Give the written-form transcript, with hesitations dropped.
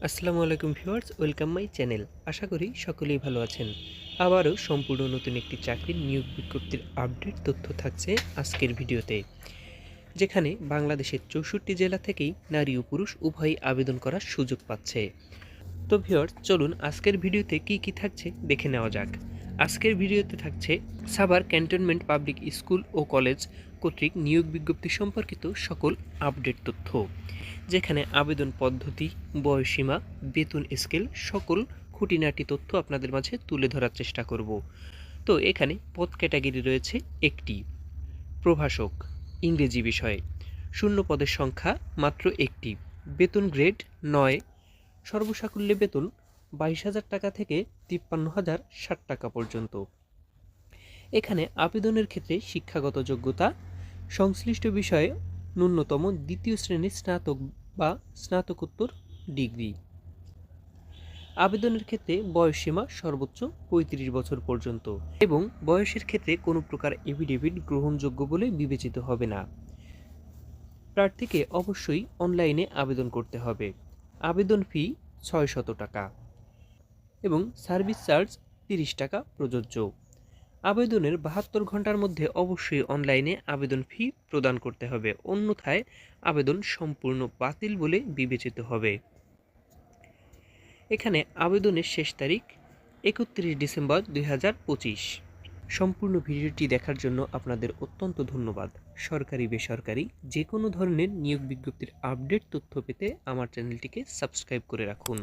আসসালামু আলাইকুম viewers, welcome my channel. আশা করি সকলেই ভালো আছেন। আবারও সম্পূর্ণ নতুন একটি চাকরির নিয়োগ বিজ্ঞপ্তির আপডেট তথ্য থাকছে আজকের ভিডিওতে, যেখানে বাংলাদেশের ৬৪ জেলা থেকেই নারী ও পুরুষ উভয়ই আবেদন করার সুযোগ পাচ্ছে। তো ভিউয়ার্স, চলুন আজকের ভিডিওতে কি কি থাকছে দেখে নেওয়া যাক। আজকের ভিডিওতে থাকছে সাভার ক্যান্টনমেন্ট পাবলিক স্কুল ও কলেজ কর্তৃক নিয়োগ বিজ্ঞপ্তি সম্পর্কিত সকল আপডেট তথ্য, যেখানে আবেদন পদ্ধতি, বয়সীমা, বেতন স্কেল সকল খুঁটিনাটি তথ্য আপনাদের মাঝে তুলে ধরার চেষ্টা করব। তো এখানে পদ ক্যাটাগরি রয়েছে একটি, প্রভাষক ইংরেজি বিষয়ে, শূন্য পদের সংখ্যা মাত্র একটি, বেতন গ্রেড ৯, সর্বসাকুল্যে বেতন 22,000 টাকা থেকে 53,060 টাকা পর্যন্ত। এখানে আবেদনের ক্ষেত্রে শিক্ষাগত যোগ্যতা, সংশ্লিষ্ট বিষয়ে ন্যূনতম দ্বিতীয় শ্রেণীর স্নাতক বা স্নাতকোত্তর ডিগ্রি। আবেদনের ক্ষেত্রে বয়সসীমা সর্বোচ্চ ৩৫ বছর পর্যন্ত এবং বয়সের ক্ষেত্রে কোনো প্রকার এফিডেভিট গ্রহণযোগ্য বলে বিবেচিত হবে না। প্রার্থীকে অবশ্যই অনলাইনে আবেদন করতে হবে। আবেদন ফি ৬০০ টাকা এবং সার্ভিস চার্জ ৩০ টাকা প্রযোজ্য। আবেদনের ৭২ ঘন্টার মধ্যে অবশ্যই অনলাইনে আবেদন ফি প্রদান করতে হবে, অন্যথায় আবেদন সম্পূর্ণ বাতিল বলে বিবেচিত হবে। এখানে আবেদনের শেষ তারিখ ৩১ ডিসেম্বর ২০২৫। সম্পূর্ণ ভিডিওটি দেখার জন্য আপনাদের অত্যন্ত ধন্যবাদ। সরকারি বেসরকারি যে কোনো ধরনের নিয়োগ বিজ্ঞপ্তির আপডেট তথ্য পেতে আমার চ্যানেলটিকে সাবস্ক্রাইব করে রাখুন।